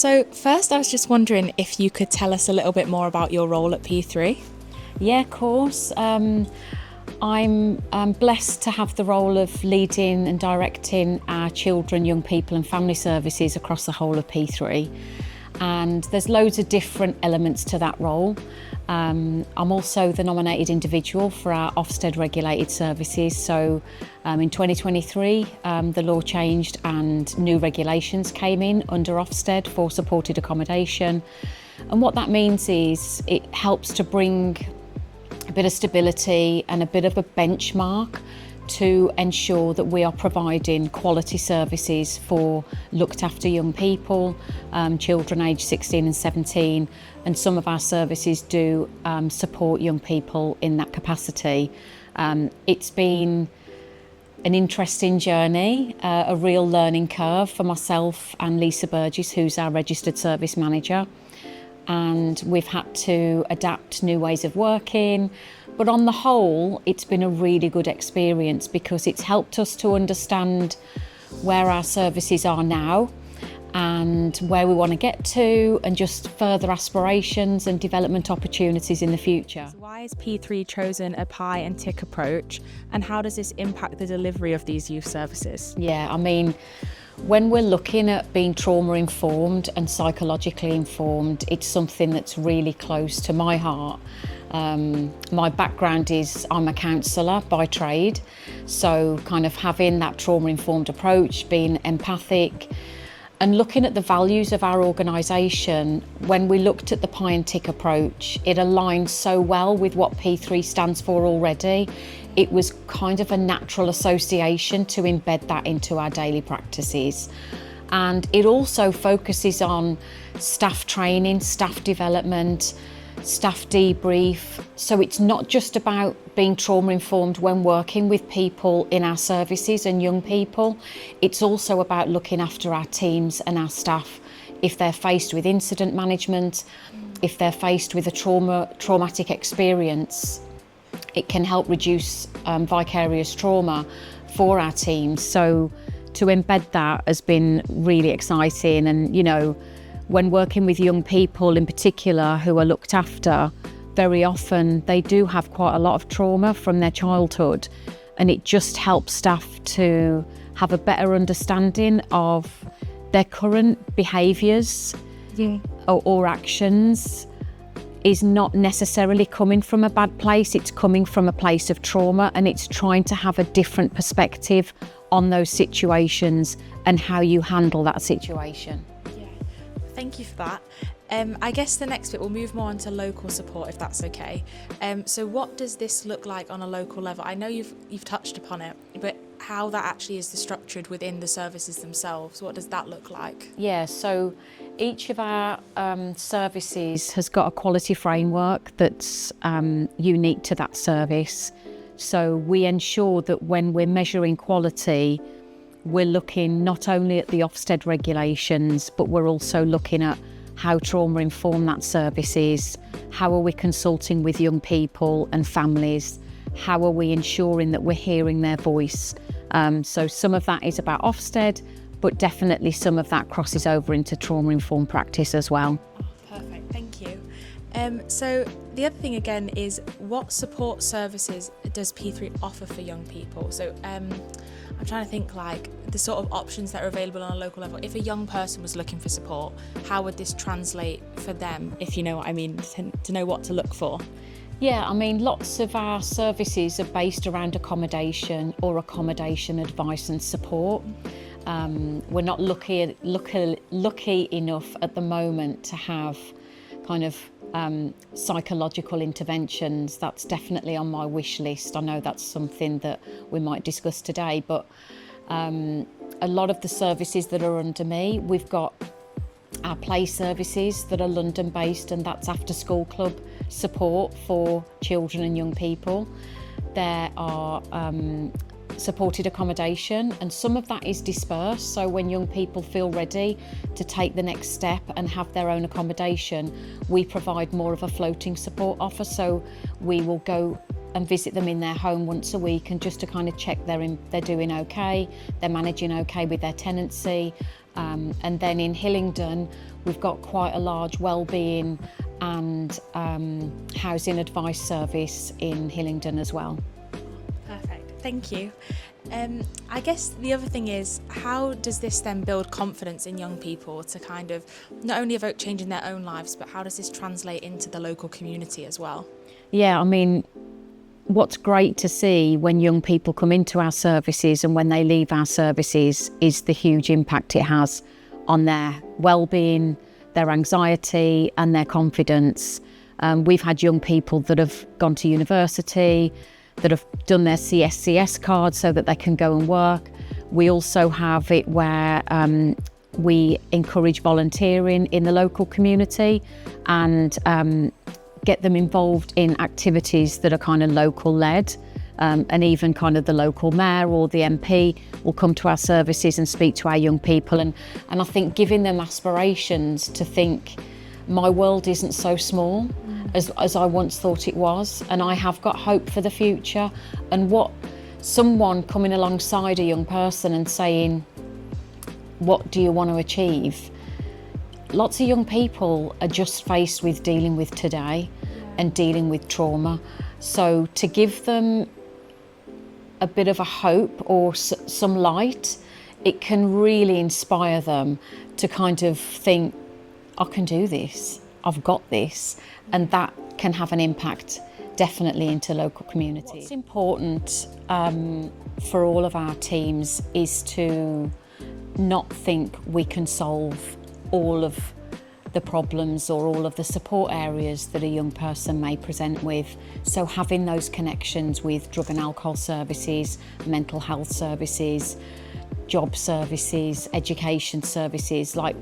So first, I was just wondering if you could tell us a little bit more about your role at P3. Yeah, of course. I'm blessed to have the role of leading and directing our children, young people and family services across the whole of P3. And there's loads of different elements to that role. I'm also the nominated individual for our Ofsted regulated services. So in 2023, the law changed and new regulations came in under Ofsted for supported accommodation. And what that means is it helps to bring a bit of stability and a bit of a benchmark to ensure that we are providing quality services for looked after young people, children aged 16 and 17, and some of our services do support young people in that capacity. It's been an interesting journey, a real learning curve for myself and Lisa Burgess, who's our registered service manager. And we've had to adapt new ways of working. But on the whole, it's been a really good experience because it's helped us to understand where our services are now and where we want to get to, and just further aspirations and development opportunities in the future. So why has P3 chosen a pie and tick approach, and how does this impact the delivery of these youth services? Yeah, I mean, when we're looking at being trauma informed and psychologically informed, it's something that's really close to my heart. My background is I'm a counsellor by trade, so kind of having that trauma informed approach, being empathic and looking at the values of our organisation. When we looked at the pie and tick approach, it aligned so well with what P3 stands for already. It was kind of a natural association to embed that into our daily practices. And it also focuses on staff training, staff development, staff debrief. So it's not just about being trauma informed when working with people in our services and young people. It's also about looking after our teams and our staff if they're faced with incident management, if they're faced with a traumatic experience. It can help reduce vicarious trauma for our teams. So to embed that has been really exciting. And, you know, when working with young people in particular who are looked after, very often they do have quite a lot of trauma from their childhood. And it just helps staff to have a better understanding of their current behaviours or actions is not necessarily coming from a bad place, it's coming from a place of trauma, and it's trying to have a different perspective on those situations and how you handle that situation. Yeah, thank you for that. I guess the next bit, we'll move more on to local support, if that's okay. So what does this look like on a local level? I know you've touched upon it, but how that actually is structured within the services themselves, what does that look like? Yeah, so each of our services has got a quality framework that's unique to that service. So we ensure that when we're measuring quality, we're looking not only at the Ofsted regulations, but we're also looking at how trauma informed that service is, how are we consulting with young people and families, how are we ensuring that we're hearing their voice. So some of that is about Ofsted, but definitely some of that crosses over into trauma-informed practice as well. Oh, perfect, thank you. So the other thing again is, what support services does P3 offer for young people? So I'm trying to think like the sort of options that are available on a local level. If a young person was looking for support, how would this translate for them, if you know what I mean, to know what to look for? Yeah, I mean, lots of our services are based around accommodation or accommodation advice and support. We're not lucky enough at the moment to have kind of psychological interventions. That's definitely on my wish list. I know that's something that we might discuss today, but a lot of the services that are under me, we've got our play services that are London based, and that's after school club support for children and young people. There are supported accommodation, and some of that is dispersed, so when young people feel ready to take the next step and have their own accommodation, we provide more of a floating support offer. So we will go and visit them in their home once a week, and just to kind of check they're doing okay, they're managing okay with their tenancy, And then in Hillingdon, we've got quite a large wellbeing and housing advice service in Hillingdon as well. Perfect, thank you. I guess the other thing is, how does this then build confidence in young people to kind of not only evoke change in their own lives, but how does this translate into the local community as well? Yeah, I mean, what's great to see when young people come into our services and when they leave our services is the huge impact it has on their well-being, their anxiety and their confidence. We've had young people that have gone to university, that have done their CSCS card so that they can go and work. We also have it where we encourage volunteering in the local community and get them involved in activities that are kind of local led, and even kind of the local mayor or the MP will come to our services and speak to our young people, and I think giving them aspirations to think my world isn't so small as I once thought it was, and I have got hope for the future. And what someone coming alongside a young person and saying, what do you want to achieve? Lots of young people are just faced with dealing with today and dealing with trauma. So to give them a bit of a hope or some light, it can really inspire them to kind of think, I can do this, I've got this, and that can have an impact definitely into local communities. What's important for all of our teams is to not think we can solve all of the problems or all of the support areas that a young person may present with. So having those connections with drug and alcohol services, mental health services, job services, education services, like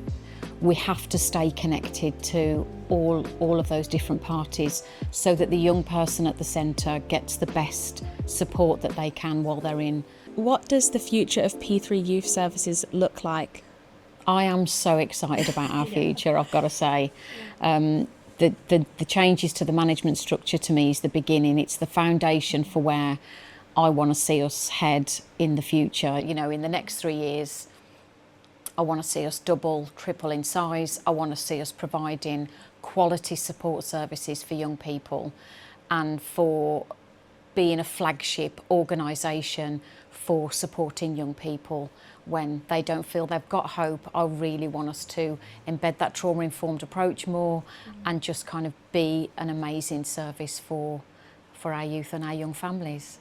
we have to stay connected to all of those different parties so that the young person at the centre gets the best support that they can while they're in. What does the future of P3 Youth Services look like? I am so excited about our future, I've got to say. The changes to the management structure to me is the beginning. It's the foundation for where I want to see us head in the future. You know, in the next 3 years, I want to see us double, triple in size. I want to see us providing quality support services for young people and for being a flagship organisation for supporting young people when they don't feel they've got hope. I really want us to embed that trauma-informed approach more and just kind of be an amazing service for our youth and our young families.